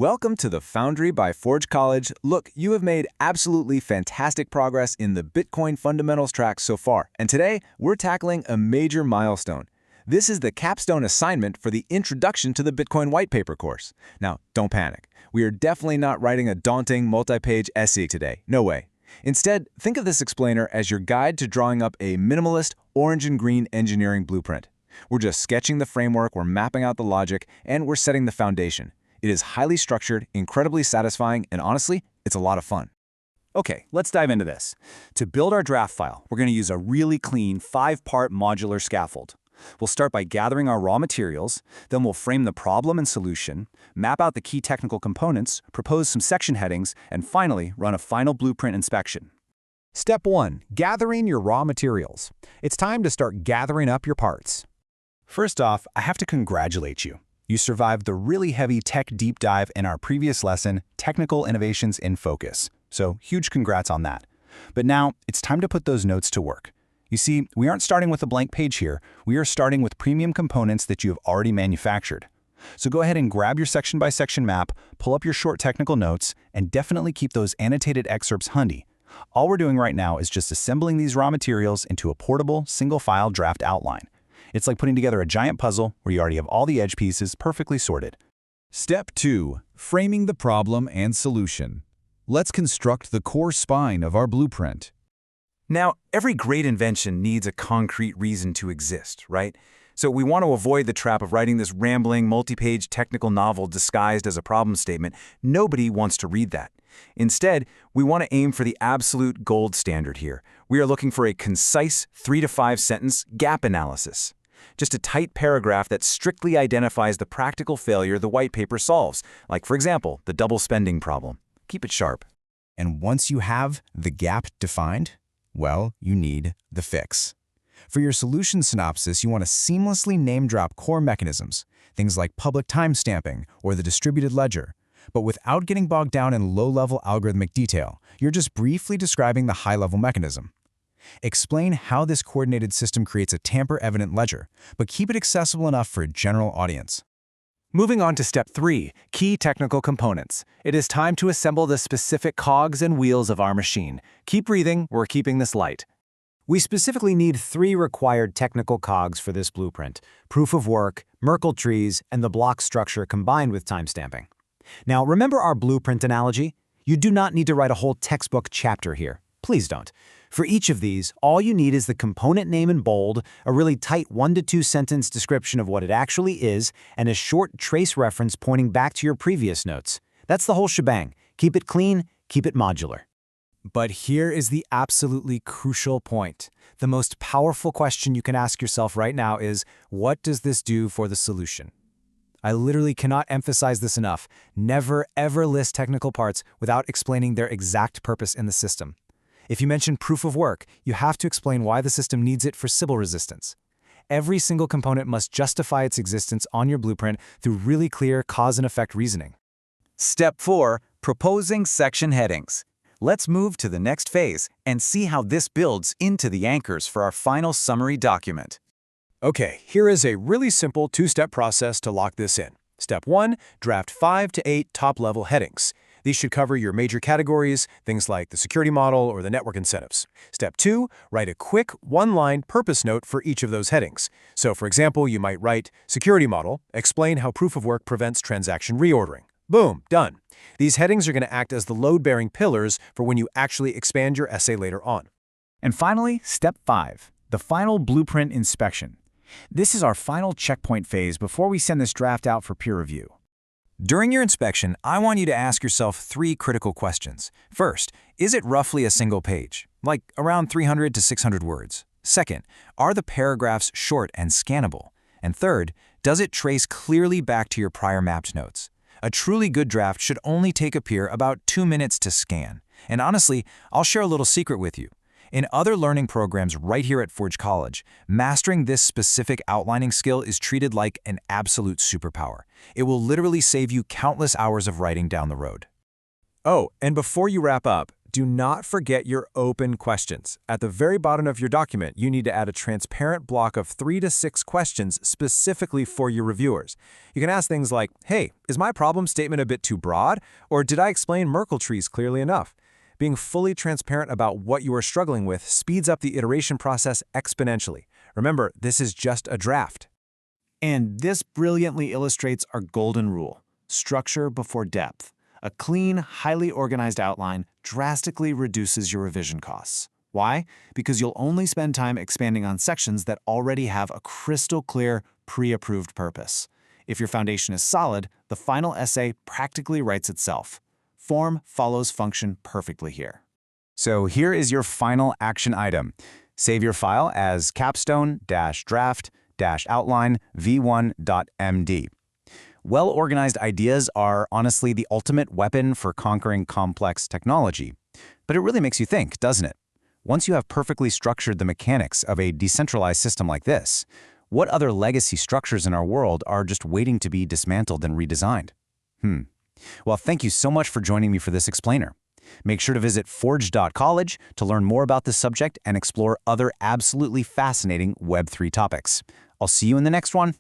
Welcome to the Foundry by Forge College. Look, you have made absolutely fantastic progress in the Bitcoin fundamentals track so far, and today we're tackling a major milestone. This is the capstone assignment for the Introduction to the Bitcoin Whitepaper course. Now, don't panic. We are definitely not writing a daunting multi-page essay today. No way. Instead, think of this explainer as your guide to drawing up a minimalist orange and green engineering blueprint. We're just sketching the framework, we're mapping out the logic, and we're setting the foundation. It is highly structured, incredibly satisfying, and honestly, it's a lot of fun. Okay, let's dive into this. To build our draft file, we're going to use a really clean 5-part modular scaffold. We'll start by gathering our raw materials, then we'll frame the problem and solution, map out the key technical components, propose some section headings, and finally, run a final blueprint inspection. Step 1. Gathering your raw materials. It's time to start gathering up your parts. First off, I have to congratulate you. You survived the really heavy tech deep dive in our previous lesson, Technical Innovations in Focus. So huge congrats on that. But now, it's time to put those notes to work. You see, we aren't starting with a blank page here. We are starting with premium components that you have already manufactured. So go ahead and grab your section-by-section map, pull up your short technical notes, and definitely keep those annotated excerpts handy. All we're doing right now is just assembling these raw materials into a portable, single-file draft outline. It's like putting together a giant puzzle where you already have all the edge pieces perfectly sorted. Step 2. Framing the problem and solution. Let's construct the core spine of our blueprint. Now, every great invention needs a concrete reason to exist, right? So we want to avoid the trap of writing this rambling, multi-page technical novel disguised as a problem statement. Nobody wants to read that. Instead, we want to aim for the absolute gold standard here. We are looking for a concise 3 to 5 sentence gap analysis. Just a tight paragraph that strictly identifies the practical failure the white paper solves, like, for example, the double spending problem. Keep it sharp. And once you have the gap defined, well, you need the fix. For your solution synopsis, you want to seamlessly name-drop core mechanisms, things like public timestamping or the distributed ledger. But without getting bogged down in low-level algorithmic detail, you're just briefly describing the high-level mechanism. Explain how this coordinated system creates a tamper-evident ledger, but keep it accessible enough for a general audience. Moving on to Step 3, Key Technical Components. It is time to assemble the specific cogs and wheels of our machine. Keep breathing, we're keeping this light. We specifically need 3 required technical cogs for this blueprint: proof of work, Merkle trees, and the block structure combined with timestamping. Now, remember our blueprint analogy? You do not need to write a whole textbook chapter here. Please don't. For each of these, all you need is the component name in bold, a really tight 1 to 2 sentence description of what it actually is, and a short trace reference pointing back to your previous notes. That's the whole shebang. Keep it clean, keep it modular. But here is the absolutely crucial point. The most powerful question you can ask yourself right now is, what does this do for the solution? I literally cannot emphasize this enough. Never, ever list technical parts without explaining their exact purpose in the system. If you mention proof of work, you have to explain why the system needs it for Sybil resistance. Every single component must justify its existence on your blueprint through really clear cause and effect reasoning. Step 4. Proposing section headings. Let's move to the next phase and see how this builds into the anchors for our final summary document. Okay, here is a really simple 2-step process to lock this in. Step 1, draft 5 to 8 top-level headings. These should cover your major categories, things like the security model or the network incentives. Step 2, write a quick 1-line purpose note for each of those headings. So, for example, you might write, security model, explain how proof of work prevents transaction reordering. Boom, done. These headings are going to act as the load-bearing pillars for when you actually expand your essay later on. And finally, Step 5, the final blueprint inspection. This is our final checkpoint phase before we send this draft out for peer review. During your inspection, I want you to ask yourself 3 critical questions. First, is it roughly a single page, like around 300 to 600 words? Second, are the paragraphs short and scannable? And third, does it trace clearly back to your prior mapped notes? A truly good draft should only take a peer about 2 minutes to scan. And honestly, I'll share a little secret with you. In other learning programs right here at Forge College, mastering this specific outlining skill is treated like an absolute superpower. It will literally save you countless hours of writing down the road. Oh, and before you wrap up, Do not forget your open questions. At the very bottom of your document, you need to add a transparent block of 3 to 6 questions specifically for your reviewers. You can ask things like, hey, is my problem statement a bit too broad? Or did I explain Merkle trees clearly enough? Being fully transparent about what you are struggling with speeds up the iteration process exponentially. Remember, this is just a draft. And this brilliantly illustrates our golden rule: structure before depth. A clean, highly organized outline drastically reduces your revision costs. Why? Because you'll only spend time expanding on sections that already have a crystal clear, pre-approved purpose. If your foundation is solid, the final essay practically writes itself. Form follows function perfectly here. So here is your final action item. Save your file as capstone-draft-outline v1.md. Well-organized ideas are honestly the ultimate weapon for conquering complex technology. But it really makes you think, doesn't it? Once you have perfectly structured the mechanics of a decentralized system like this, what other legacy structures in our world are just waiting to be dismantled and redesigned? Well, thank you so much for joining me for this explainer. Make sure to visit forge.college to learn more about this subject and explore other absolutely fascinating Web3 topics. I'll see you in the next one.